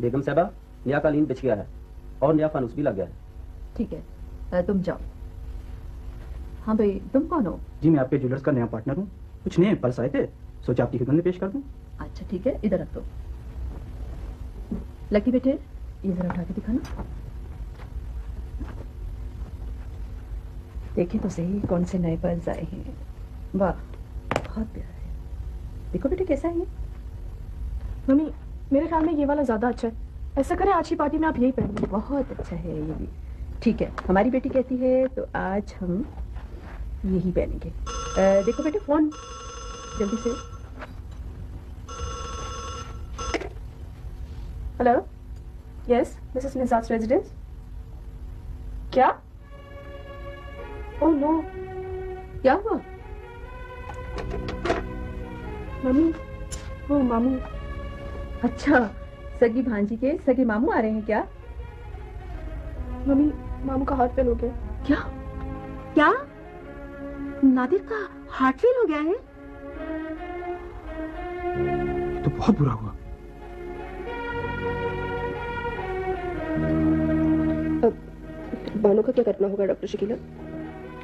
बेगम साहबा, नया कालीन बिछ गया है और नया फानूस भी लग गया है। ठीक है, तुम जाओ। हाँ भाई, तुम कौन हो? जी मैं आपके ज्वेलर्स का नया पार्टनर हूँ। कुछ नए पर्स आए थे, सोचा आपकी खिदमत में पेश कर दूं। अच्छा ठीक है, इधर रख दो। लकी बेटे, ये जरा उठा के दिखाना। देखिए तो सही कौन से नए पर्स आए हैं। वाह, बहुत प्यारा है। देखो बेटे कैसा है ये। मम्मी, मेरे ख्याल में ये वाला ज्यादा अच्छा है। ऐसा करें आज की पार्टी में आप यही पहन लो। बहुत अच्छा है ये भी। ठीक है, हमारी बेटी कहती है तो आज हम यही पहनेंगे। देखो बेटे फोन जल्दी से। Hello, yes, this is Nijat residence. क्या? ओह नो, क्या हुआ? मम्मी, ओ मामू। अच्छा, सगी भांजी के सगे मामू आ रहे हैं क्या? मम्मी, मामू का हार्ट फेल हो गया। क्या क्या? नादिर का हार्ट फेल हो गया है? तो बहुत बुरा हुआ। बानो का क्या करना होगा डॉक्टर शकीला?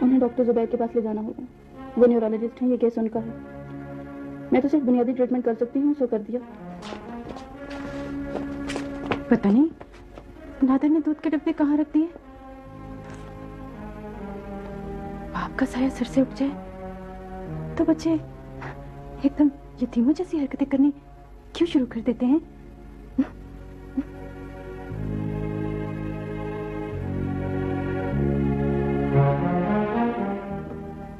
उन्हें डॉक्टर जुबैर के पास ले जाना होगा। वो न्यूरोलॉजिस्ट हैं, ये केस उनका है। मैं तो सिर्फ बुनियादी ट्रीटमेंट कर सकती हूँ, सो कर दिया। पता नहीं नादिर ने दूध के डब्बे कहाँ रख दिए। बाप का साया सिर से उठ जाए तो बच्चे एकदम यतीमों जैसी हरकतें करनी क्यों शुरू कर देते हैं?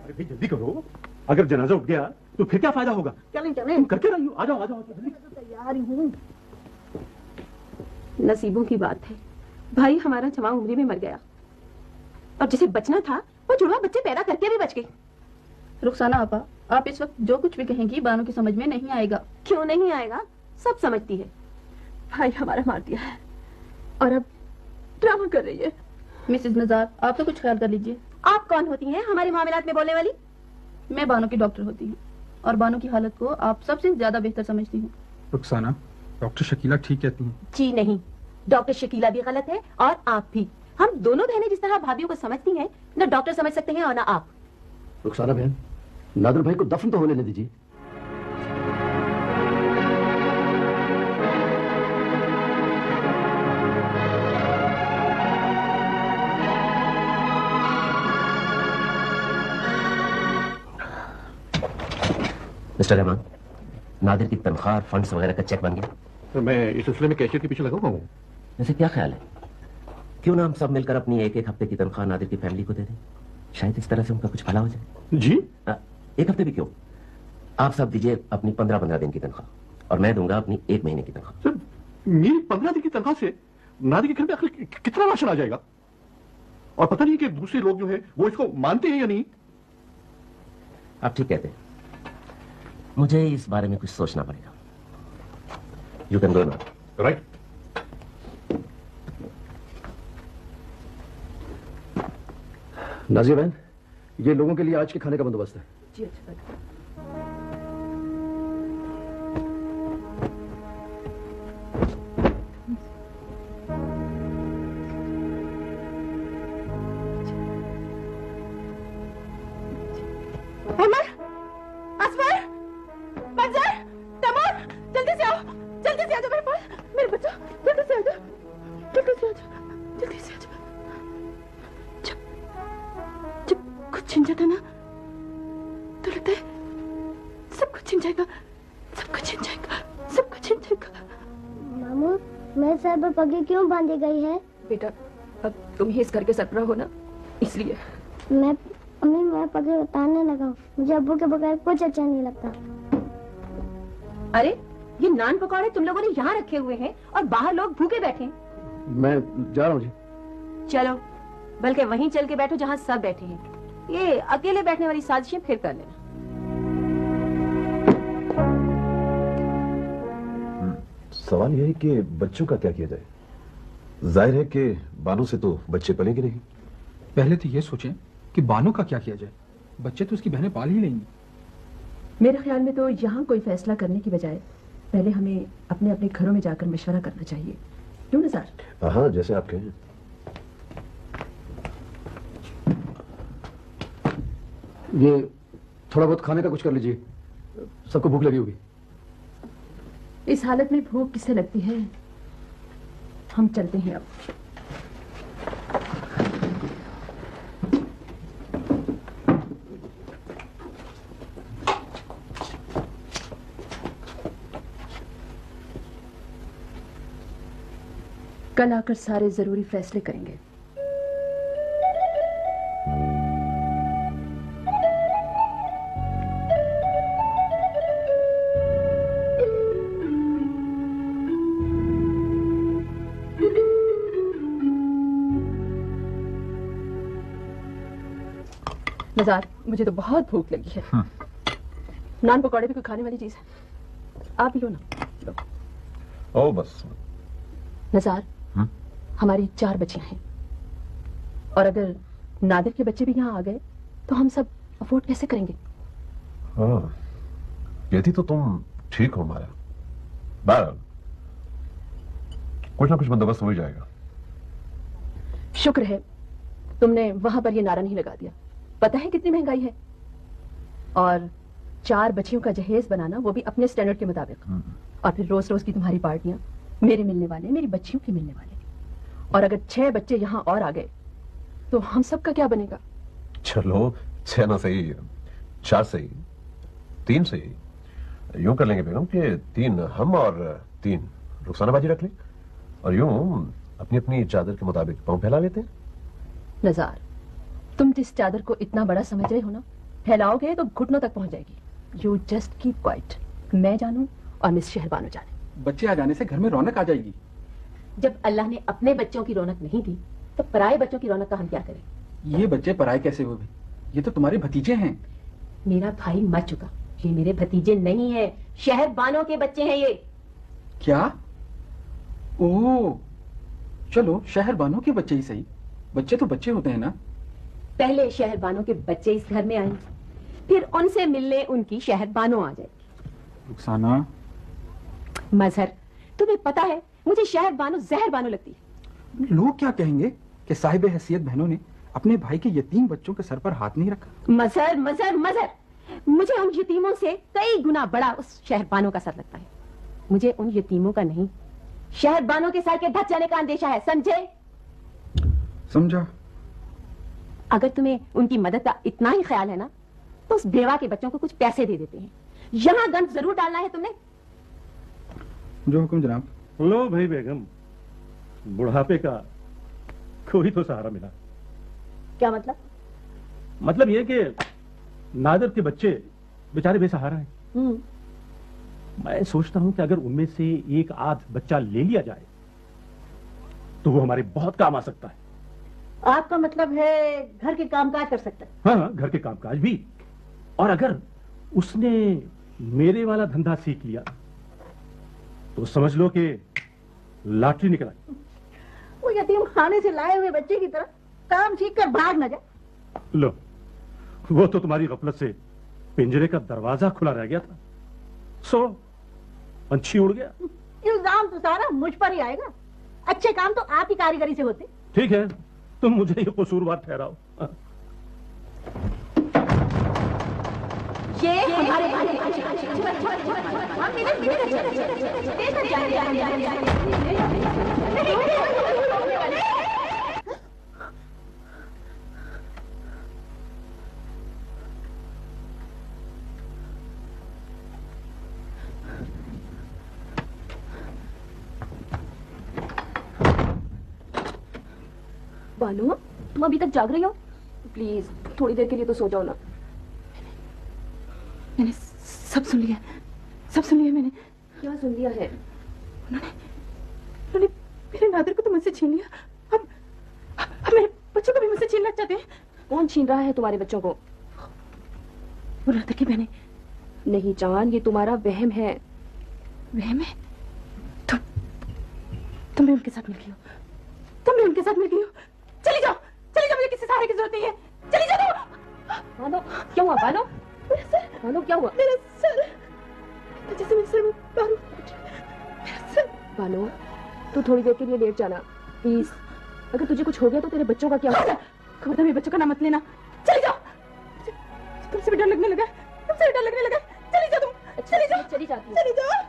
अरे जल्दी करो, अगर जनाजा उठ गया तो फिर क्या फायदा होगा? चलें चलें, तुम करके रही हो। आ जाओ आ जाओ जल्दी। तैयार ही हूँ। नसीबों की बात है, भाई हमारा जवान उम्री में मर गया और जिसे बचना था वो जुड़वा बच्चे पैदा करके भी बच गई। रुखसाना आपा, आप इस वक्त जो कुछ भी कहेंगी बानो की समझ में नहीं आएगा। क्यों नहीं आएगा? सब समझती है। भाई हमारा मार दिया है और अब ड्रामा कर रही है। मिसेस नजार, आप तो कुछ ख्याल कर लीजिए। आप कौन होती हैं हमारे मामलात में बोलने वाली? मैं बानो की डॉक्टर होती हूँ और बानो की हालत को आप सबसे ज्यादा बेहतर समझती हूँ। रुखसाना, डॉक्टर शकीला ठीक कहती हैं। जी नहीं, डॉक्टर शकीला भी गलत है और आप भी। हम दोनों बहनें जिस तरह भाभियों को समझती हैं, न डॉक्टर समझ सकते हैं और न आप। रुखसाना बहन, नादिर भाई को दफन तो होने दीजिए। मिस्टर रहमान, नादिर की तनख्वाह, फंड्स वगैरह का चेक बन गया? तो मैं इस सिलसिले में कैशियर के पीछे लगा हुआ हूँ। वैसे क्या ख्याल है, क्यों ना हम सब मिलकर अपनी एक एक हफ्ते की तनख्वाह नादिर की फैमिली को दे दें? शायद इस तरह से उनका कुछ भला हो जाए। जी? एक हफ्ते भी क्यों, आप सब दीजिए अपनी 15-15 दिन की तनख्वाह और मैं दूंगा अपनी 1 महीने की तनख्वाह। सर, मेरी 15 दिन की तनख्वाह से नादिर के घर में आखिर कितना राशन आ जाएगा? और पता नहीं कि दूसरे लोग जो है वो इसको मानते हैं या नहीं। आप ठीक कहते हैं, मुझे इस बारे में कुछ सोचना पड़ेगा। You can go now. Right. Nazia बहन, ये लोगों के लिए आज के खाने का बंदोबस्त है। जी अच्छा। अमर, असफर, मंजर, तैमूर, जल्दी से आओ, जल्दी से आ जाओ मेरे पास। मेरे बच्चों, जल्दी से आ जाओ, जल्दी से आ जाओ, जल्दी से आ जाओ। जब कुछ छिन जाता ना तो लगता है सब कुछ छिन जाएगा, सब कुछ छिन जाएगा, सब कुछ छिन जाएगा। मामू, मेरे सर पर पगड़ी क्यों बांधी गई है? बेटा, अब तुम ही इस घर के सरबरा हो ना, इसलिए। मैं पगड़ी उतारने लगा हूँ। मुझे अब्बू के बगैर कुछ अच्छा नहीं लगता। अरे ये नान पकौड़े तुम लोगों ने यहाँ रखे हुए हैं और बाहर लोग भूखे बैठे हैं। मैं जा रहा हूँ जी। चलो, बल्कि वहीं चल के बैठो जहाँ सब बैठे हैं। ये अकेले बैठने वाली साजिशें फिर कर लेना। सवाल यह है कि बच्चों का क्या किया जाए। जाहिर है कि बानो से तो बच्चे पलेंगे नहीं। पहले तो ये सोचें कि बानो का क्या किया जाए। बच्चे तो उसकी बहनें पाल ही लेंगी। मेरे ख्याल में तो यहाँ कोई फैसला करने की बजाय पहले हमें अपने अपने घरों में जाकर मशवरा करना चाहिए, क्यों नज़ार? हाँ, जैसे आप कहें। ये थोड़ा बहुत खाने का कुछ कर लीजिए, सबको भूख लगी होगी। इस हालत में भूख किससे लगती है? हम चलते हैं अब। कल आकर सारे जरूरी फैसले करेंगे। नज़ार, मुझे तो बहुत भूख लगी है। नान पकौड़े भी कोई खाने वाली चीज है? आप भी लो ना। लो। ओ बस। नज़ार, हमारी 4 बच्चियां हैं और अगर नादिर के बच्चे भी यहाँ आ गए तो हम सब अफोर्ड कैसे करेंगे? हाँ, कहती तो तुम ठीक हो माया। बहरहाल कुछ ना कुछ बंदोबस्त हो ही जाएगा। शुक्र है तुमने वहां पर ये नारा नहीं लगा दिया। पता है कितनी महंगाई है? और 4 बच्चियों का जहेज बनाना, वो भी अपने स्टैंडर्ड के मुताबिक। और फिर रोज रोज की तुम्हारी पार्टियां, मेरे मिलने वाले, मेरी बच्चियों के मिलने वाले। और अगर 6 बच्चे यहाँ और आ गए तो हम सब का क्या बनेगा? चलो 6 ना सही, 4 सही, 3 सही। यूं कर लेंगे बेगम कि 3 हम और 3 रुखसाना बाजी रख लें और यूं अपनी अपनी चादर के मुताबिक पांव फैला लेते हैं। नज़ार, तुम जिस चादर को इतना बड़ा समझ रहे हो ना, फैलाओगे तो घुटनों तक पहुंच जाएगी। You just keep quiet. मैं जानूं और मिस शहरबानो जाने। बच्चे आ जाने से घर में रौनक आ जाएगी। जब अल्लाह ने अपने बच्चों की रौनक नहीं दी तो पराये बच्चों की रौनक का हम क्या करें? ये बच्चे पराये कैसे हुए भाई? ये तो तुम्हारे भतीजे हैं। मेरा भाई मर चुका, ये मेरे भतीजे नहीं है, शहरबानों के बच्चे हैं ये। क्या? ओह, चलो शहरबानों के बच्चे ही सही। बच्चे तो बच्चे होते हैं ना। पहले शहरबानों के बच्चे इस घर में आएंगे, फिर उनसे मिलने उनकी शहरबानों आ जाएगी। रुखसाना, मजहर, तुम्हें पता है मुझे शहरबानो जहरबानो लगती है। लोग क्या कहेंगे कि साहिब हैसियत बहनों ने अपने भाई के यतीम बच्चों के सर पर हाथ नहीं रखा। मजहर मजहर मजहर, मुझे उन यतीमों से कई गुना बड़ा उस शहरबानों का सर लगता है। मुझे उन यतीमों का नहीं, शहरबानों के सर के ढक जाने का अंदेशा है, समझे? समझा। अगर तुम्हें उनकी मदद का इतना ही ख्याल है ना, तो उस बेवा के बच्चों को कुछ पैसे दे देते हैं। यहाँ गंद जरूर डालना है तुमने। जो हुक्म जनाब। लो भाई बेगम, बुढ़ापे का कोई तो सहारा मिला। क्या मतलब? मतलब ये कि नादिर के बच्चे बेचारे बेसहारा हैं। मैं सोचता हूं कि अगर उनमें से एक आध बच्चा ले लिया जाए तो वो हमारे बहुत काम आ सकता है। आपका मतलब है घर के कामकाज कर सकता है? हाँ, घर के कामकाज भी। और अगर उसने मेरे वाला धंधा सीख लिया तो समझ लो कि लॉटरी निकला। वो यतीम खाने से लाए हुए बच्चे की तरह काम सीख कर भाग न जाए। लो, वो तो तुम्हारी गफलत से पिंजरे का दरवाजा खुला रह गया था, सो पंछी उड़ गया। इल्जाम तो सारा मुझ पर ही आएगा। अच्छे काम तो आप ही कारीगरी से होते। ठीक है, तुम मुझे ये कसूरवार ठहराओ। ये हमारे बानो, तुम अभी तक जाग रही हो? प्लीज थोड़ी देर के लिए तो सो जाओ ना। मैंने सब सुन लिया, सब सुन लिया मैंने। क्या सुन लिया है? उन्होंने मेरे नादिर को तो मुझसे छीन लिया, अब मेरे बच्चों को भी मुझसे छीनना चाहते हैं। कौन छीन रहा है तुम्हारे बच्चों को? वो नादिर की बहनें। नहीं जान, ये तुम्हारा वहम है। वहम है? तुम भी उनके साथ मिल गई हो, तुम भी उनके साथ मिल गई हो। चली जाओ, चली जाओ, मुझे किसी सहारे की जरूरत नहीं है। चली जाओ। बानो, क्या हुआ बानो? बानो, क्या हुआ? मेरा सर, जैसे मेरे सर में बारूद फूट रहा है। मेरा सर। बानो, तू थोड़ी देर के लिए लेट जाना प्लीज। अगर तुझे कुछ हो गया तो तेरे बच्चों का क्या होगा? खबरदार मेरे बच्चों का नाम मत लेना। चले जाओ। तुमसे भी डर लगने लगा, तुमसे भी डर लगने लगा। चली जाओ तुम, चली जाओ। चली जाती हूँ। चली जाओ।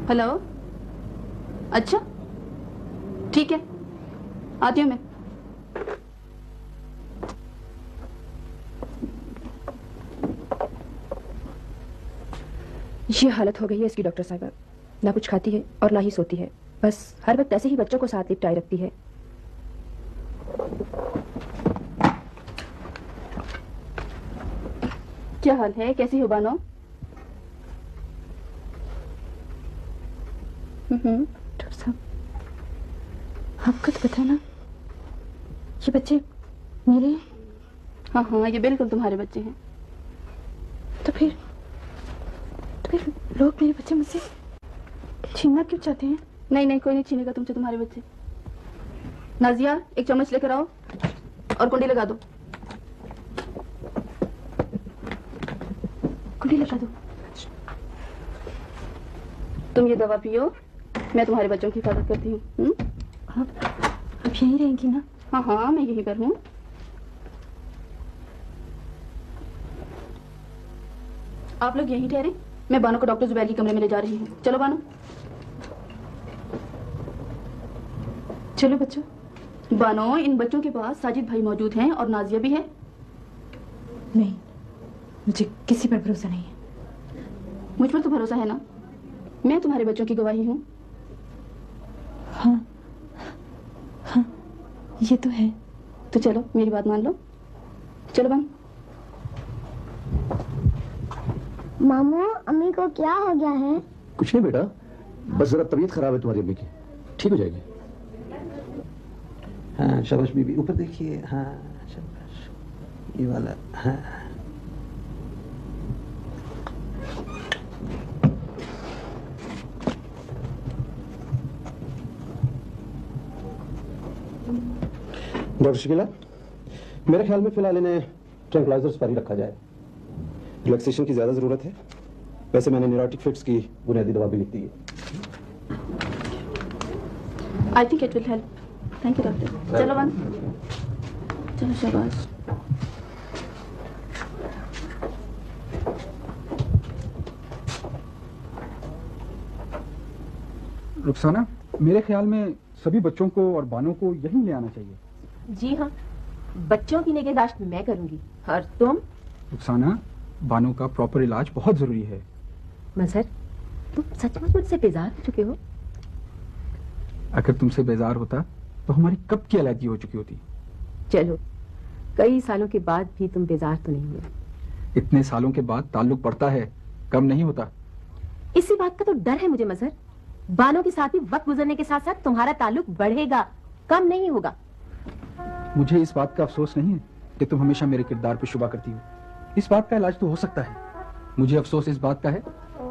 हेलो, अच्छा ठीक है, आती हूँ मैं। ये हालत हो गई है इसकी डॉक्टर साहबा। ना कुछ खाती है और ना ही सोती है, बस हर वक्त ऐसे ही बच्चों को साथ लिपटाए रखती है। क्या हाल है, कैसी हो बानो? डॉक्टर साहब, आपको तो पता है ना ये बच्चे मेरे। हाँ हाँ, ये बिल्कुल तुम्हारे बच्चे हैं। तो फिर लोग मेरे बच्चे मुझसे छीनना क्यों चाहते हैं? नहीं नहीं, कोई नहीं छीनेगा तुमसे तुम्हारे बच्चे। नाजिया, एक चम्मच लेकर आओ और कुंडी लगा दो। कुंडी लगा दो। तुम ये दवा पियो, मैं तुम्हारे बच्चों की हिफाजत करती हूँ। आप यहीं रहेंगी ना? हाँ हाँ, मैं यहीं पर हूँ। आप लोग यहीं ठहरे, मैं बानो को डॉक्टर जुबैर के कमरे में ले जा रही हूँ। चलो बानो। चलो बच्चों। बानो, इन बच्चों के पास साजिद भाई मौजूद हैं और नाजिया भी है। नहीं, मुझे किसी पर भरोसा नहीं है। मुझ पर तो भरोसा है ना, मैं तुम्हारे बच्चों की गवाही हूँ। हाँ हाँ, ये तो है। तो चलो मेरी बात मान लो। चलो बानो। मामू, अम्मी को क्या हो गया है? कुछ नहीं बेटा, बस जरा तबीयत खराब है तुम्हारी अम्मी की, ठीक हो जाएगी। हाँ शाबाश बीबी, ऊपर देखिए। हाँ शाबाश, ये वाला। हाँ डॉक्टर शकीला, मेरे ख्याल में फिलहाल इन्हें ट्रैंक्विलाइजर्स पर ही रखा जाए। रिलैक्सेशन की ज्यादा जरूरत है। वैसे मैंने न्यूरोटिक फिट्स की बुनियादी दवा भी लिख दी है। I think it will help. Thank you doctor. चलो वन, चलो शाबाश। रुखसाना, मेरे ख्याल में सभी बच्चों को और बानों को यहीं ले आना चाहिए। जी हाँ, बच्चों की निगहदाश्त मैं करूंगी। और तुम? रुखसाना, बानों का प्रॉपर इलाज बहुत जरूरी है। मजहर, तुम सचमुच मुझसे बेजार हो चुके हो? अगर तुमसे बेजार होता तो हमारी कब की अलग हो चुकी होती। चलो, कई सालों के बाद भी तुम बेजार तो नहीं हुए। इतने सालों के बाद ताल्लुक बढ़ता है, कम नहीं होता। इसी बात का तो डर है मुझे मजहर। बानों के साथ भी वक्त गुजरने के साथ साथ तुम्हारा ताल्लुक बढ़ेगा, कम नहीं होगा। मुझे इस बात का अफसोस नहीं है कि तुम हमेशा मेरे किरदार पर शुबा करती हो। इस बात का इलाज तो हो सकता है। मुझे अफसोस इस बात का है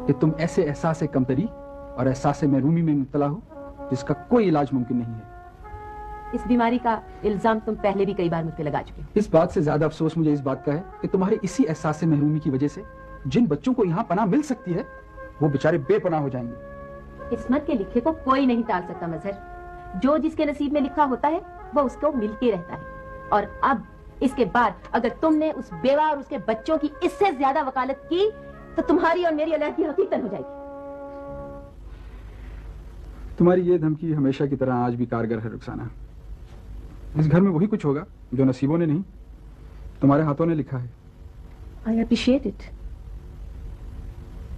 कि तुम ऐसे एहसास कमतरी और एहसास महरूमी में मुब्तला हो जिसका कोई इलाज मुमकिन नहीं है। इस बीमारी का इल्जाम तुम पहले भी कई बार मुझ पे लगा चुके हो। इस बात से ज्यादा अफसोस मुझे इस बात का है कि तुम्हारे इसी एहसास महरूमी की वजह से जिन बच्चों को यहाँ पनाह मिल सकती है वो बेचारे बेपनाह हो जाएंगे। किस्मत के लिखे को कोई नहीं टाल सकता मजहर। जो जिसके नसीब में लिखा होता है वो उसको मिलके रहता है। और अब इसके बाद अगर तुमने उस बेवा और उसके बच्चों की इससे ज्यादा वकालत की तो तुम्हारी और मेरी अलग की हकीकत हो जाएगी। तुम्हारी ये धमकी हमेशा की तरह आज भी कारगर है रुखसाना। इस घर में वही कुछ होगा जो नसीबों ने नहीं, तुम्हारे हाथों ने लिखा है। I appreciate it.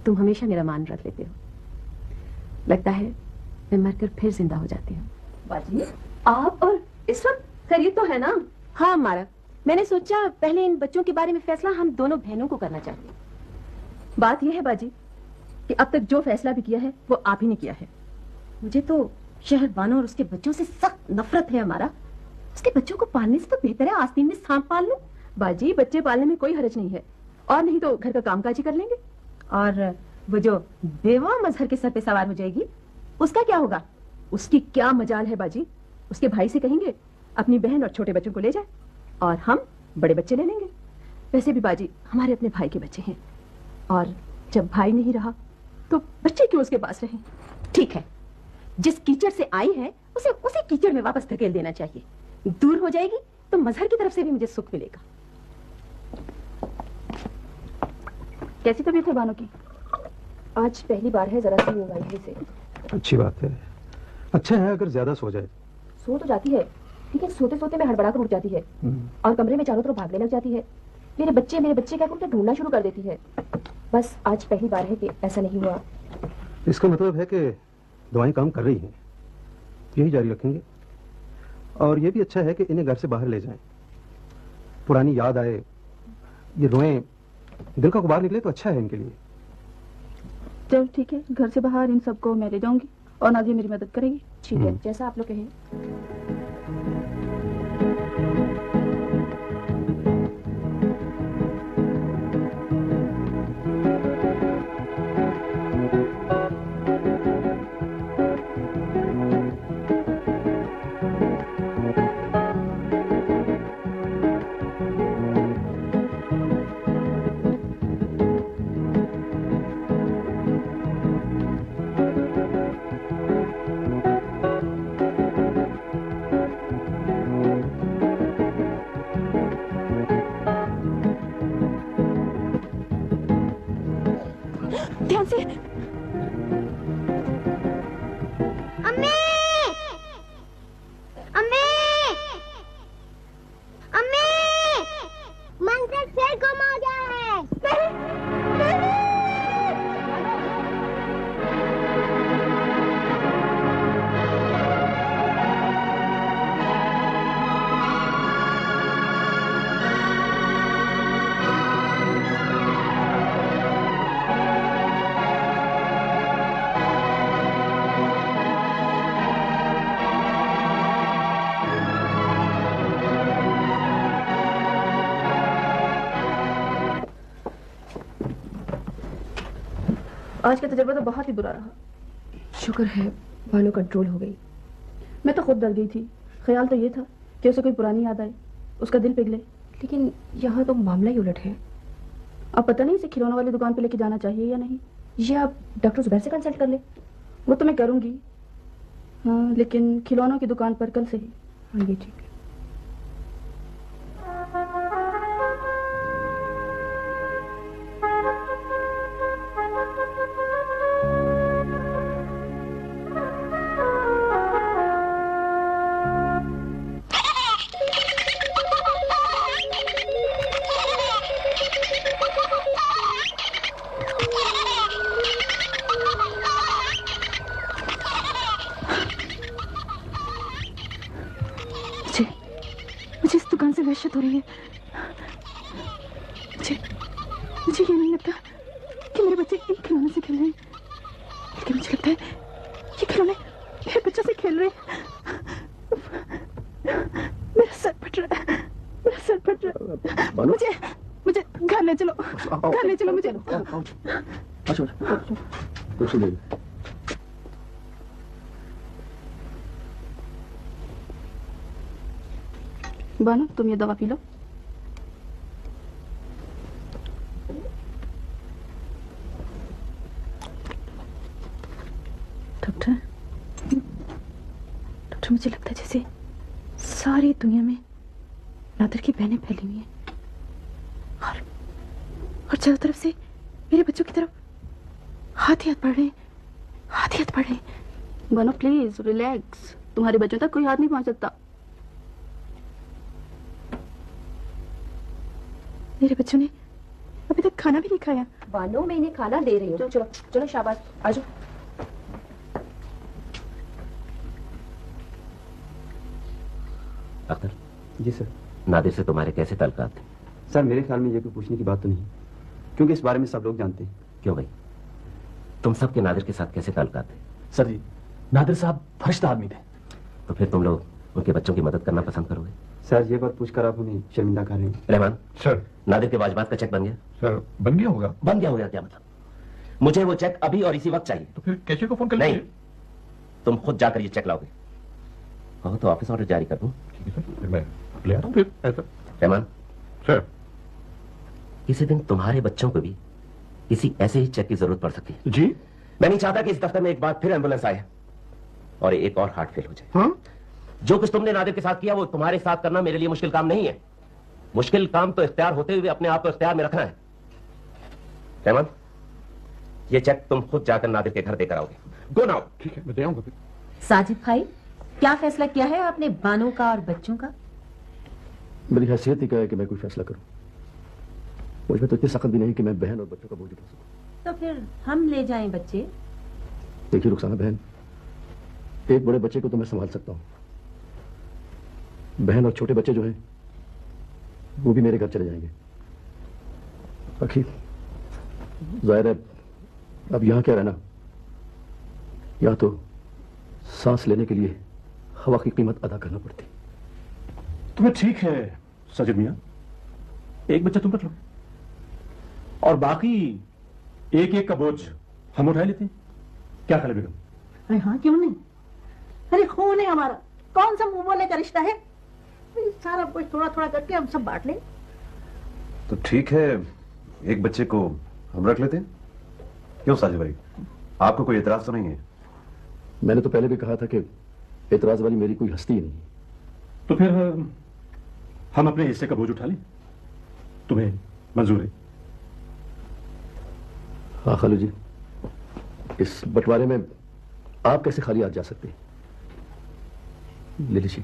तुम हमेशा मेरा मान रख लेते हो। लगता है मैं मरकर फिर जिंदा हो जाती हूँ। बाजी, आप और इस वक्त खरीद तो है ना? हाँ मारा, मैंने सोचा पहले इन बच्चों के बारे में फैसला हम दोनों बहनों को करना चाहते हैं। बात यह है बाजी कि अब तक जो फैसला भी किया है वो आप ही ने किया है। मुझे तो शहर बानो और उसके बच्चों से सख्त नफरत है हमारा। उसके बच्चों को पालने से तो बेहतर है आस्तीन में सांप पाल लो। बाजी, बच्चे पालने में कोई हर्ज नहीं है, और नहीं तो घर का कामकाज ही कर लेंगे। और वो जो बेवा मजहर के सर पे सवार हो जाएगी उसका क्या होगा? उसकी क्या मजाल है बाजी? उसके भाई से कहेंगे अपनी बहन और छोटे बच्चों को ले जाए। और हम बड़े बच्चे ले लेंगे। वैसे भी बाजी हमारे अपने भाई के बच्चे हैं, और जब भाई नहीं रहा तो बच्चे क्यों उसके पास रहे। ठीक है, जिस कीचड़ से आई है उसे उसी कीचड़ में वापस धकेल देना चाहिए। दूर हो जाएगी तो मजहर की तरफ से भी मुझे सुख मिलेगा। कैसी तबीयत है बानो की? आज पहली बार है जरा सी मोबाइल से। अच्छी बात है, अच्छा है अगर ज्यादा सो जाए। सो तो जाती है, लेकिन सोते सोते में हड़बड़ा कर उठ जाती है और कमरे में चारों तरफ भागने लग जाती है। मेरे बच्चे क्या करते ढूंढना शुरू कर देती है। बस आज पहली बार है कि ऐसा नहीं हुआ। इसका मतलब है कि दवाएं काम कर रही हैं, यही जारी रखेंगे। और ये भी अच्छा है कि इन्हें घर से बाहर ले जाएं। पुरानी याद आए, ये रोएं, दिल का गुबार निकले तो अच्छा है इनके लिए। चल ठीक है, घर से बाहर इन सबको मैं ले जाऊंगी और नादिया मेरी मदद करेगी। ठीक है, जैसा आप लोग कहें। ध्यान से। अम्मी! अम्मी! अम्मी! मंदिर फिर गुम हो गया है। आज का तजुर्बा तो बहुत ही बुरा रहा। शुक्र है बानो कंट्रोल हो गई। मैं तो खुद डर गई थी। ख्याल तो ये था कि उसे कोई पुरानी याद आए, उसका दिल पिघले। लेकिन यहाँ तो मामला ही उलट है। अब पता नहीं इसे खिलौनों वाली दुकान पे लेके जाना चाहिए या नहीं। ये आप डॉक्टर जुबैर से कंसल्ट कर ले। वो तो मैं करूंगी, हाँ, लेकिन खिलौनों की दुकान पर कल से ही। हाँ, ये ठीक है। मुझे इस दुकान से वहशत हो रही है। मुझे ये नहीं लगता कि मेरे बच्चे इन खिलौने से खेल रहे हैं, लेकिन मुझे लगता है ये खिलौने मेरे बच्चों से खेल रहे हैं। मेरा सर फट रहा है, मेरा सर फट रहा है। मुझे घर ले चलो, घर ले चलो मुझे। बानो, तुम ये दवा पी लो। डॉक्टर, मुझे लगता है जैसे सारी दुनिया में नादिर की बहनें फैली हुई हैं और चारों तरफ से मेरे बच्चों की तरफ हाथ ही हाथ बढ़ रहे हैं, हाथ ही हाथ बढ़ रहे हैं। बानो प्लीज रिलैक्स, तुम्हारे बच्चों तक कोई हाथ नहीं पहुंच सकता। मेरे बच्चों ने अभी तक खाना भी नहीं खाया। बानो, मैं इन्हें खाना दे रही हूँ। चलो चलो शाबाश, आ जाओ। अख्तर जी सर। नादिर से तुम्हारे कैसे ताल्लुकात थे? सर मेरे ख्याल में ये कोई पूछने की बात तो नहीं, क्योंकि इस बारे में सब लोग जानते हैं। क्यों भाई, तुम सबके नादिर के साथ कैसे ताल्लुकात थे? सर जी, नादिर साहब फरिश्ता आदमी थे। तो फिर तुम लोग उनके बच्चों की मदद करना पसंद करोगे? सर ये बात पूछकर आप हमें शर्मिंदा कर रहे हैं। रहमान सर। नादिर के वाजबात का चेक बन गया? सर बन गया होगा। बन गया होगा क्या मतलब? मुझे वो चेक अभी और इसी वक्त चाहिए। तो फिर कैशियर को फोन कर नहीं, लीजिए। तुम खुद जाकर ये चेक लाओगे। कहो तो ऑफिस ऑर्डर जारी कर दूं। ठीक है सर, फिर मैं ले आता हूँ फिर ऐसा। रहमान सर, किसी दिन तुम्हारे बच्चों को भी किसी ऐसे ही चेक की जरूरत पड़ सकती है। जी? मैं नहीं चाहता कि इस दफ्तर में एक बार फिर एम्बुलेंस आए और एक और हार्ट फेल हो जाए। हाँ? जो कुछ तुमने नादिर के साथ किया वो तुम्हारे साथ करना मेरे लिए मुश्किल काम नहीं है। मुश्किल काम तो इख्तियार होते हुए अपने आप को इख्तियार में रखना है। रहमान, ये चेक तुम खुद जाकर नादिर के घर देकर आओगे। Go now. ठीक है, मैं दे आऊंगा। साजिद भाई, क्या फैसला किया है आपने बानो का और बच्चों का? मेरी हैसियत ही क्या है कि मैं कोई फैसला करूं। मुझ में तो इतनी सख्त भी नहीं कि मैं बहन और बच्चों का बोझ उठा सकूं। तो फिर हम ले जाएं बच्चे? देखिए रुखसाना बहन, एक बड़े बच्चे को तो मैं संभाल सकता हूं, बहन और छोटे बच्चे जो हैं वो भी मेरे घर चले जाएंगे। आखिर जाहिर है अब यहां क्या रहना, या तो सांस लेने के लिए हवा की कीमत अदा करना पड़ती। तुम्हें ठीक है साजिद मियां, एक बच्चा तुम रख लो और बाकी एक एक का बोझ हम उठा लेते हैं। क्या ख्याल है बेगम? अरे हाँ, क्यों नहीं। अरे खून है हमारा, कौन सा मुंह बोलने का रिश्ता है। सारा कुछ थोड़ा थोड़ा करके हम सब बांट लें। तो ठीक है, एक बच्चे को हम रख लेते हैं। क्यों साजिद भाई, आपको कोई एतराज तो नहीं है? मैंने तो पहले भी कहा था कि एतराज वाली मेरी कोई हस्ती ही नहीं। तो फिर हम अपने हिस्से का बोझ उठा लें, तुम्हें मंजूर है? हाँ खालू जी, इस बंटवारे में आप कैसे खाली हाथ जा सकते हैं? ले लीजिए।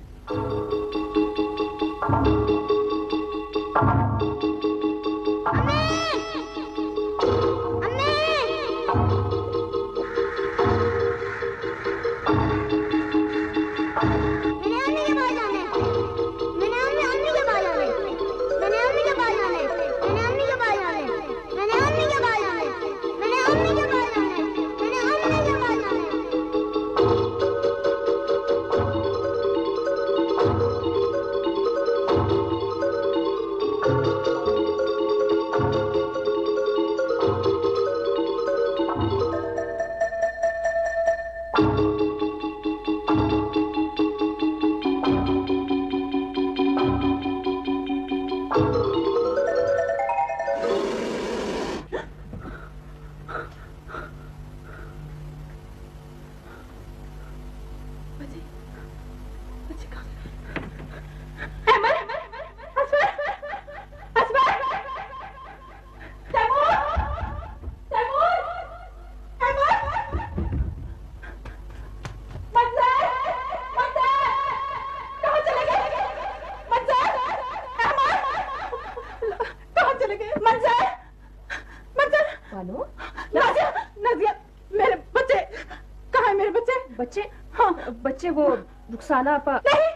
बच्चे वो रुखसाना आपा। नहीं,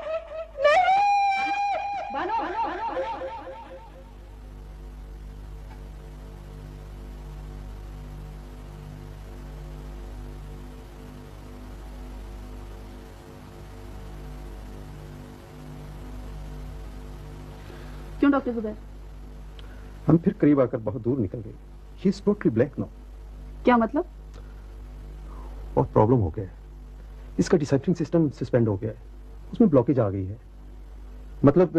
नहीं। बानो, बानो, बानो, बानो। क्यों डॉक्टर जुबैर? हम फिर करीब आकर बहुत दूर निकल गए। She is totally black now. क्या मतलब? बहुत प्रॉब्लम हो गया है, इसका डिसाइफरिंग सिस्टम सस्पेंड हो गया है, उसमें ब्लॉकेज आ गई है। मतलब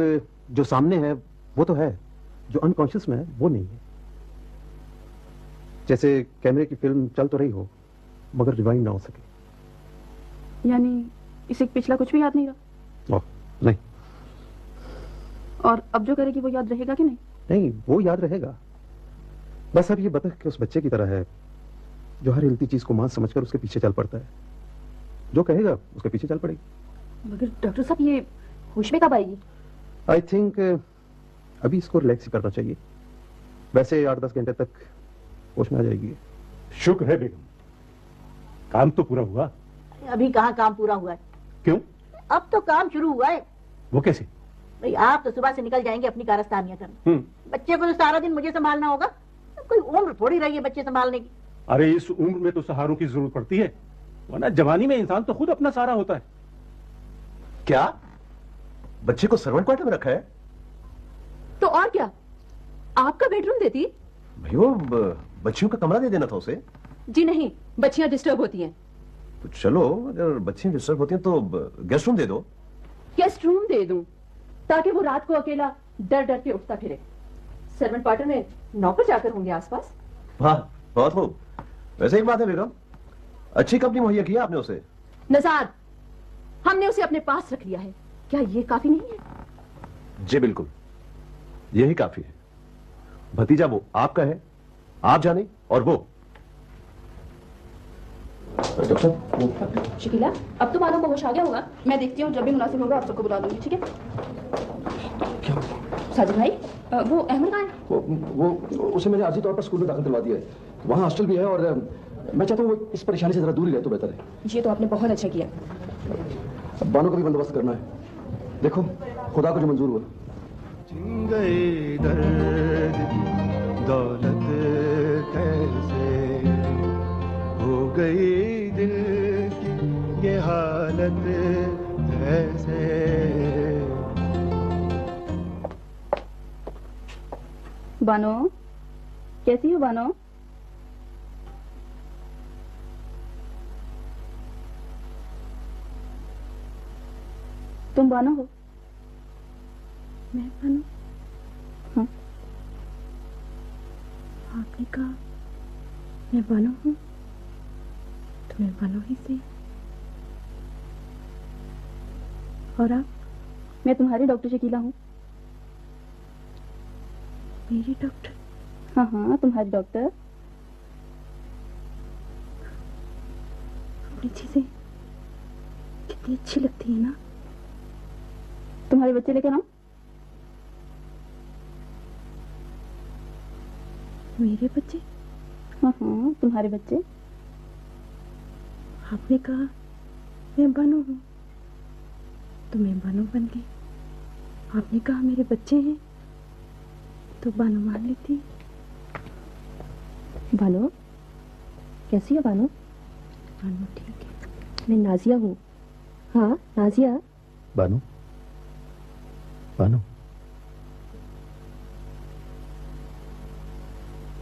जो सामने है वो तो है, जो अनकॉन्शियस में है वो नहीं है। जैसे कैमरे की फिल्म चल तो रही हो मगर रिवाइंड ना हो सके। यानी इसे पिछला कुछ भी याद नहीं रहा? ओह नहीं। और अब जो करेगी वो याद रहेगा कि नहीं? नहीं, वो याद रहेगा। बस अब ये बतख के उस बच्चे की तरह है जो हर हिलती चीज को मां समझकर उसके पीछे चल पड़ता है। जो कहेगा उसके पीछे चल पड़ेगी। मगर डॉक्टर साहब ये होश में कब आएगी? आई थिंक अभी इसको रिलैक्स करना चाहिए। वैसे 8-10 घंटे तक होश में आ जाएगी। शुक्र है बेगम, काम तो पूरा हुआ। अभी कहाँ काम पूरा हुआ है? क्यों? अब तो काम शुरू हुआ है। वो कैसे? भाई आप तो सुबह से निकल जाएंगे अपनी कारस्तानियां करने। बच्चे को तो सारा दिन मुझे संभालना होगा। कोई उम्र थोड़ी रही है बच्चे संभालने की। अरे इस उम्र में तो सहारों की जरूरत पड़ती है, वरना जवानी में इंसान तो खुद अपना सहारा होता है। क्या बच्चे को सर्वेंट क्वार्टर में रखा है? तो और क्या, आपका बेडरूम देती? भाई वो बच्चियों का कमरा दे देना था उसे। जी नहीं, बच्चियां डिस्टर्ब होती हैं। तो चलो, अगर बच्चियां डिस्टर्ब होती हैं तो गेस्ट रूम दे दो। गेस्ट रूम दे दूं ताकि वो रात को अकेला डर डर के उठता फिरे। सर्वेंट क्वार्टर में नौकर जाकर होंगे आसपास। वाह, बहुत खूब। वैसे एक बात है बेगम, अच्छी कंपनी मुहैया की आपने उसे। नज़ार, हमने उसे अपने पास रख लिया है, क्या ये काफी नहीं है? जी बिल्कुल, यही काफी है। भतीजा वो आपका है, आप जाने, और वो शकीला, अब तो मानो को होश आ गया होगा। मैं देखती हूँ, जब भी मुनासिब होगा आप सबको बुला लूंगी, ठीक है? साजिद भाई, वो अहमद कहाँ है? वो उसे मैंने आर्जी तौर पर स्कूल में दाखिल करवा दिया है। वहाँ हॉस्टल भी है और मैं चाहता हूँ वो इस परेशानी से जरा दूर ही रहे तो बेहतर है। ये तो आपने बहुत अच्छा किया। अब बानों का भी बंदोबस्त करना है। देखो, खुदा को जो मंजूर हुआ। गई दर्द की दौलत कैसे हो गई दिल की ये हालत कैसे। बानो, कैसी हो बानो? तुम बानो हो? मैं बानो? हाँ। आपने कहा मैं बानो हूँ, तो मैं बानो ही से। और आप? मैं तुम्हारी डॉक्टर शकीला हूँ। मेरी डॉक्टर? हाँ हाँ, तुम्हारी डॉक्टर। अपनी चीजें कितनी अच्छी लगती है ना। तुम्हारे बच्चे लेकर आऊं? मेरे बच्चे? हाँ हाँ, तुम्हारे बच्चे। आपने कहा मैं बानो हूँ, तो मैं बानो बन गई। आपने कहा मेरे बच्चे हैं, तो बानो मान लेती। बानो, कैसी हो बानो? बानो ठीक है। मैं नाजिया हूँ। हाँ, नाजिया। बानो, बानो,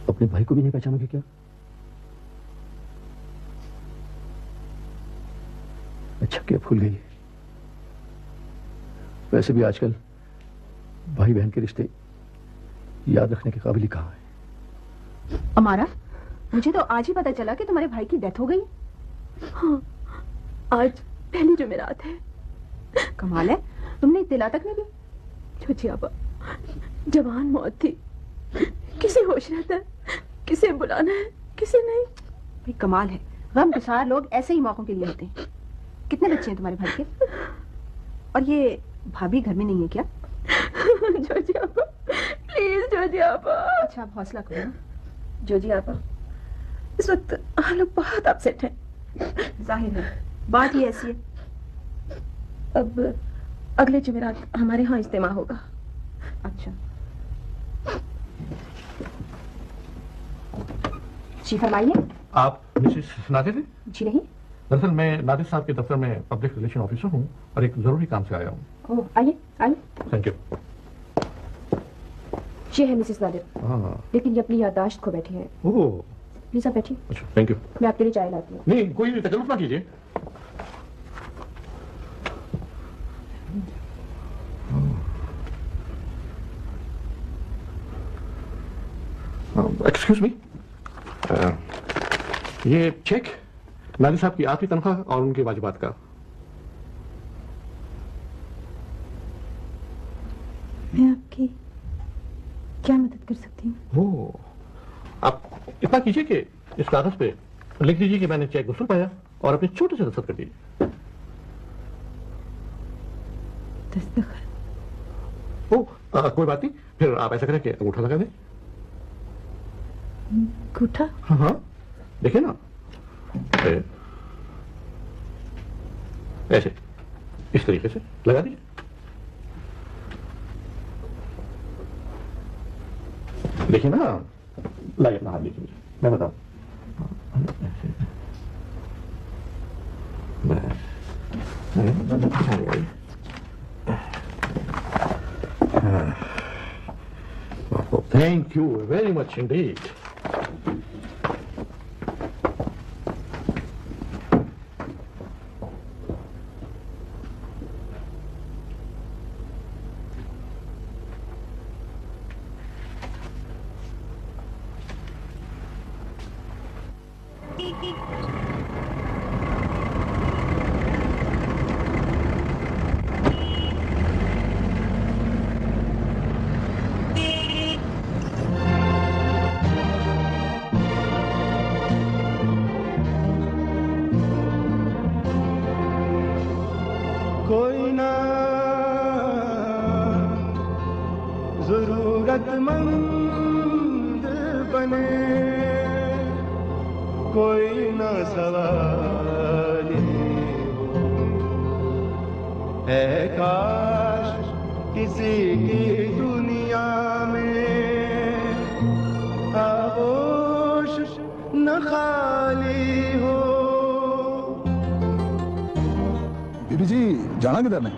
अपने भाई को भी नहीं पहचानोगे क्या? अच्छा क्या भूल गई। वैसे भी आजकल भाई बहन के रिश्ते याद रखने के काबिल ही कहाँ है। अमारा, मुझे तो आज ही पता चला कि तुम्हारे भाई की डेथ हो गई। हाँ, आज पहली जुमेरात है। कमाल है, तुमने इत्तला तक नहीं दी। छोटी आबा, जवान मौत थी, किसे होश रहता है, किसे बुलाना है, किसे नहीं। भाई कमाल है, गमगुसार लोग ऐसे ही मौकों के लिए होते हैं। कितने बच्चे हैं तुम्हारे भाई के? और ये भाभी घर में नहीं है क्या? जोजी आपा, प्लीज जोजी आपा। अच्छा, आप हौसला करो ना। जोजी आपा, इस वक्त हम लोग बहुत अपसेट हैं। जाहिर है, बात ही ऐसी है। अब अगले जुमेरात हमारे यहाँ इज्तिमा होगा। अच्छा, जी फरमाइए। आप मिसेस नादिर हैं? जी नहीं। दरअसल मैं नादिर साहब के दफ्तर में पब्लिक रिलेशन ऑफिसर हूँ और एक जरूरी काम से आया हूँ। ओह, आइए आइए। Thank you. ये है मिसेस नादिर, हाँ। लेकिन ये अपनी याददाश्त खो बैठी हैं। ओह, प्लीज आप बैठिए। अच्छा, थैंक यू। मैं आपके लिए चाय लाती हूँ। नहीं, कोई नहीं, तकल्लुफ ना कीजिए। एक्सक्यूज मी, ये चेक नादिर साहब की आखिरी तनख्वाह और उनके वाजिबात का। मैं आपकी क्या मदद कर सकती हूँ? ओह, आप इतना कीजिए कि इस कागज पे लिख दीजिए कि मैंने चेक वसूल पाया और अपने छोटे से दस्तखत कर दीजिए। दस्तखत? ओह, कोई बात नहीं, फिर आप ऐसा करें कि अंगूठा लगा दें। अंगूठा? हाँ हाँ, देखिए ना, ऐसे इस तरीके से लगा दीजिए। देखिए ना, लाइए अपना हाथ लीजिए, मैं बताऊं। Thank you very much Indeed. कोई ना जरूरतमंद बने, कोई ना सवाली हो, है काश किसी की दुनिया में आगोश न खाली हो। बीबी जी जाना किधर है?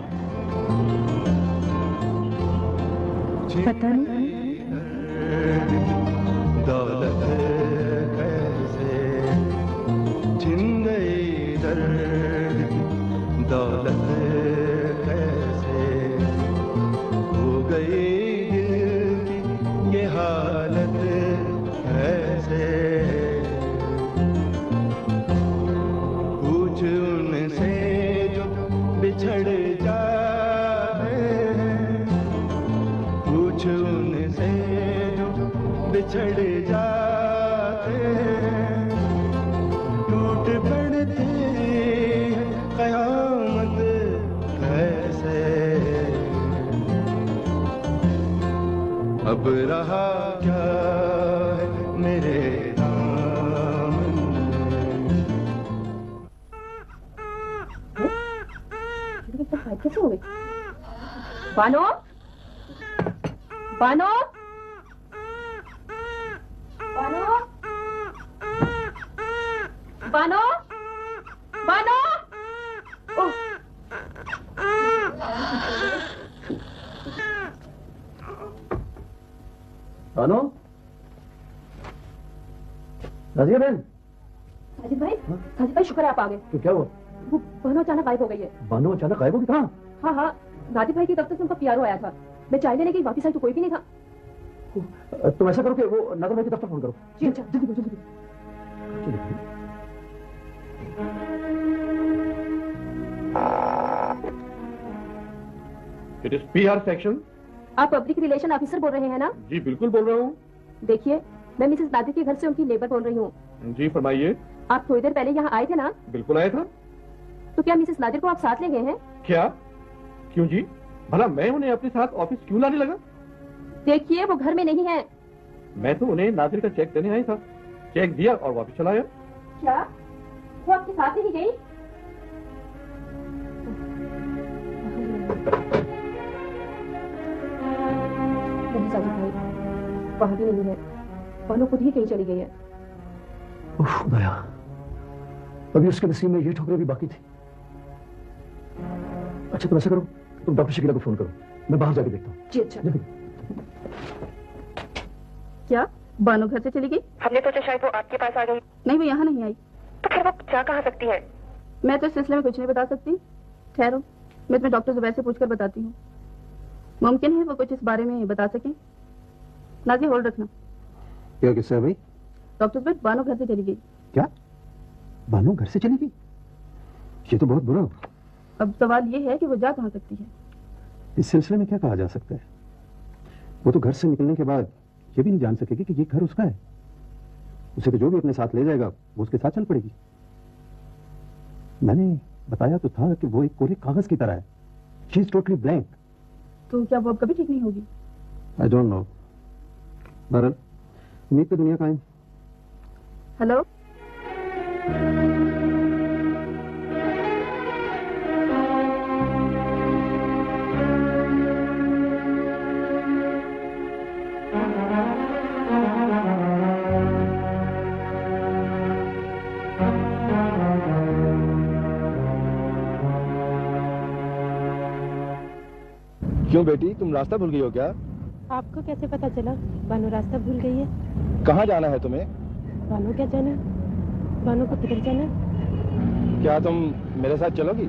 पता नहीं। दौलत कैसे छिन गई दर्द की, दौलत कैसे हो गई दिल की ये हालत कैसे। पूछ उनसे जो बिछड़ जाए, पूछ उनसे जो बिछड़ जाते, टूट पड़ती है कयामत कैसे। अब रहा क्या है मेरे दामन में। कैसे हो गई? बानो, बानो, बानो, बानो, बानो। ओह, बानो, राजिया बहन। साजिद भाई, साजिद भाई शुक्र है आप आ गए। तो क्या हुआ? वो बानो अचानक गायब हो गई है। बानो अचानक गायब हो गई? कहाँ? हाँ हाँ, नादिर भाई के दफ्तर से उनका पीआरओ आया था। मैं चाय लेने गई, वापस आई तो कोई भी नहीं था। तुम ऐसा करो कि वो नादिर भाई के दफ्तर फोन करो। जी अच्छा, जल्दी जल्दी। It is PR section. आप पब्लिक रिलेशन ऑफिसर बोल रहे हैं ना? जी बिल्कुल बोल रहा हूँ। देखिए, मैं मिसेस नादिर के घर से उनकी नेबर बोल रही हूँ। जी फरमाइए। आप थोड़ी देर पहले यहाँ आए थे ना? बिल्कुल आया था। तो क्या मिसेस नादिर को आप साथ ले गए हैं? क्या? क्यों जी? भला मैं उन्हें अपने साथ ऑफिस क्यों लाने लगा? देखिए, वो घर में नहीं है। मैं तो उन्हें नादिर का चेक देने आया था। चेक दिया और वापस चला आया। क्या वो आपके साथ नहीं गई? नहीं साजिद भाई, वहां भी नहीं है। बानो खुद ही कहीं चली गई है। उफ दया, अभी उसके नसीब में ये ठोकरें भी बाकी थी। अच्छा तुम ऐसा करो, तुम डॉक्टर शकीला को फोन करो, मैं बाहर जाके देखता हूँ। जी अच्छा। क्या बानो घर से चली गई? हमने सोचा शायद वो आपके पास आ गई। नहीं, वो यहाँ नहीं आई। तो फिर वो जा कहाँ सकती है? मैं तो इस सिलसिले में कुछ नहीं बता सकती। ठहरो, मैं तुम्हें डॉक्टर जुबैर से पूछकर बताती हूँ। मुमकिन है वो कुछ इस बारे में बता सकें। नाज़िया होल्ड रखना। क्या किस्सा है भाई? डॉक्टर जुबैर, बानो घर से चली गई। क्या? बानो घर से चली गई? ये तो बहुत बुरा। अब सवाल ये है कि वो जा कहाँ सकती है। इस सिलसिले में क्या कहा जा सकता है? वो तो घर से निकलने के बाद ये भी नहीं जान सकेगी कि ये घर उसका है। उसे तो जो भी अपने साथ ले जाएगा वो उसके साथ चल पड़ेगी। मैंने बताया तो था कि वो एक कोरे कागज की तरह है। She is totally blank. तो क्या वो अब कभी ठीक नहीं होगी? I don't know. बहरहाल उम्मीद पे दुनिया कायम। हेलो, क्यों बेटी, तुम रास्ता भूल गई हो क्या? आपको कैसे पता चला बानो रास्ता भूल गई है? कहाँ जाना है तुम्हें? बानो क्या जाना, बानो को किधर जाना? क्या तुम मेरे साथ चलोगी?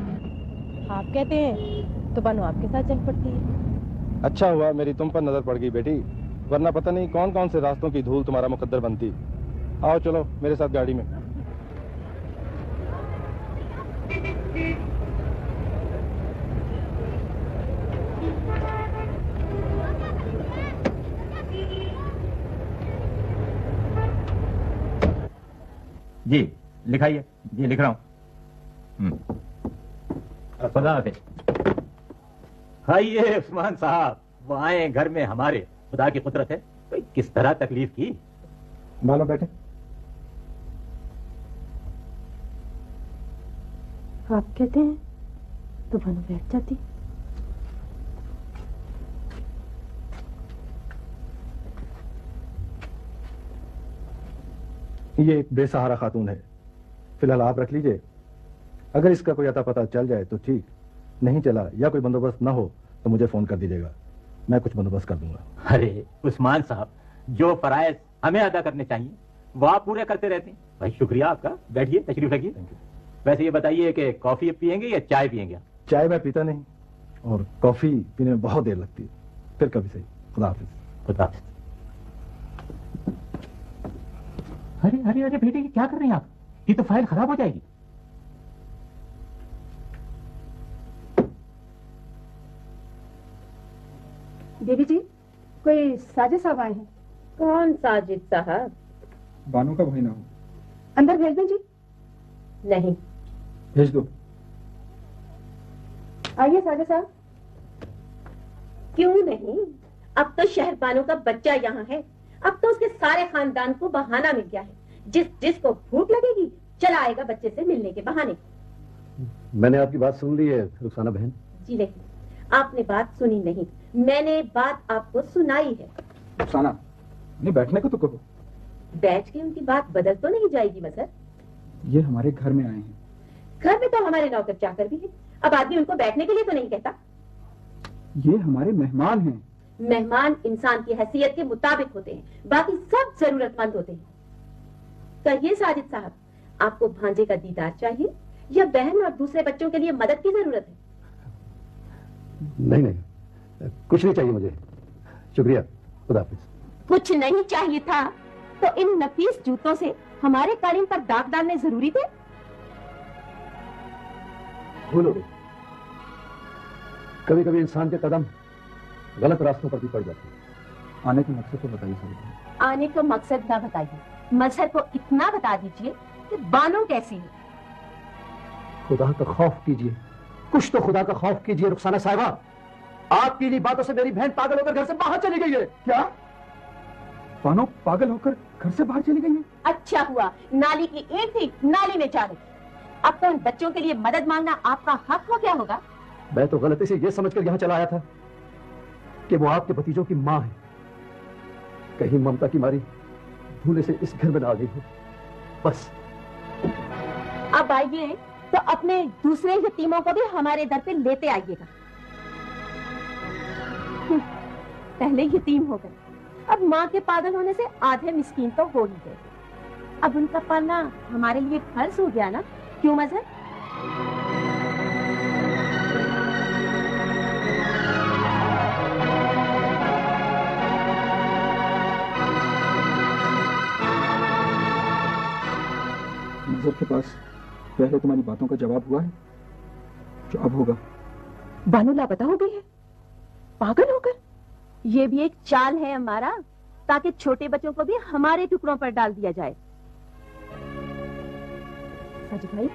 आप कहते हैं तो बानो आपके साथ चल पड़ती है। अच्छा हुआ मेरी तुम पर नजर पड़ गई बेटी, वरना पता नहीं कौन कौन से रास्तों की धूल तुम्हारा मुकद्दर बनती। आओ चलो मेरे साथ गाड़ी में। जी लिखाइए। जी लिख रहा हूँ। खुदा हाफिज। आइए उस्मान साहब, वो आए घर में हमारे, खुदा की कुदरत है। तो किस तरह तकलीफ की। मानो बैठे। आप कहते हैं तो भानु बैठ जाती। ये एक बेसहारा खातून है, फिलहाल आप रख लीजिए। अगर इसका कोई अता पता चल जाए तो ठीक, नहीं चला या कोई बंदोबस्त ना हो तो मुझे फोन कर दीजिएगा, मैं कुछ बंदोबस्त कर दूंगा। अरे उस्मान साहब, जो फराइज हमें अदा करने चाहिए वो आप पूरे करते रहते हैं। भाई शुक्रिया आपका, बैठिए, तशरीफ रखिए। वैसे ये बताइए कि कॉफी पियेंगे या चाय पियेंगे? चाय मैं पीता नहीं और कॉफी पीने में बहुत देर लगती है। फिर कभी सही। खुदा हाफिज। खुदा हाफिज। अरे अरे अरे बेटे, ये क्या कर रहे हैं आप? ये तो फाइल खराब हो जाएगी। देवी जी, कोई साजिद साहब आए हैं। कौन साजिद साहब? बानो का भाई ना हो। अंदर भेज दें जी। नहीं। भेज दो। आइए साजिद साहब। क्यों नहीं? अब तो शहरबानों का बच्चा यहाँ है। अब तो उसके सारे खानदान को बहाना मिल गया है। जिसको भूख लगेगी चला आएगा बच्चे से मिलने के बहाने। मैंने आपकी बात सुन ली है रुखसाना बहन। जी नहीं, आपने बात सुनी नहीं, मैंने बात आपको सुनाई है। रुखसाना, नहीं बैठने को तो कहो। बैठ के उनकी बात बदल तो नहीं जाएगी मजहर? ये हमारे घर में आए हैं। घर में तो हमारे नौकर चाकर भी है। अब आदमी उनको बैठने के लिए तो नहीं कहता। ये हमारे मेहमान हैं। मेहमान इंसान की हैसियत के मुताबिक होते हैं, बाकी सब जरूरतमंद होते हैं। कहिए साजिद साहब, आपको भांजे का दीदार चाहिए या बहन और दूसरे बच्चों के लिए मदद की जरूरत है? नहीं नहीं, कुछ नहीं चाहिए मुझे, शुक्रिया, खुदा हाफिज। कुछ नहीं चाहिए था तो इन नफीस जूतों से हमारे कालीन पर दाग डालने जरूरी थे? भूल हो गई। कभी कभी इंसान के कदम गलत रास्तों पर भी पड़ जाते हैं। आने का मकसद तो बताइए सर। आने का मकसद ना बताइए, मजहर को इतना बता दीजिए कि बानो कैसी है। खुदा का खौफ कीजिए, कुछ तो खुदा का खौफ कीजिए रुखसाना साहिबा। आपकी इन्हीं बातों से मेरी बहन पागल होकर घर से बाहर चली गई है। क्या बानो पागल होकर घर से बाहर चली गई है? अच्छा हुआ, नाली की ईंट थी, नाली में जा रही। अब तो उन बच्चों के लिए मदद मांगना आपका हक हो गया होगा। मैं तो गलती से यह समझकर यहां चला आया था कि वो आपके भतीजों की मां है। कहीं ममता की मारी भूले से इस घर में ना आ गई हो। बस अब आइए तो अपने दूसरे यतीमों को भी हमारे दर पे लेते आइएगा। पहले यतीम हो गए, अब माँ के पागल होने से आधे मिस्कीन तो हो ही गए। अब उनका पालना हमारे लिए फर्ज हो गया ना, क्यों मजहर? नजर के पास पहले तुम्हारी बातों का जवाब हुआ है जो अब होगा। बानो लापता हो गई है, पागल होकर। ये भी एक चाल है हमारा, ताकि छोटे बच्चों को भी हमारे टुकड़ों पर डाल दिया जाए। साजिद भाई,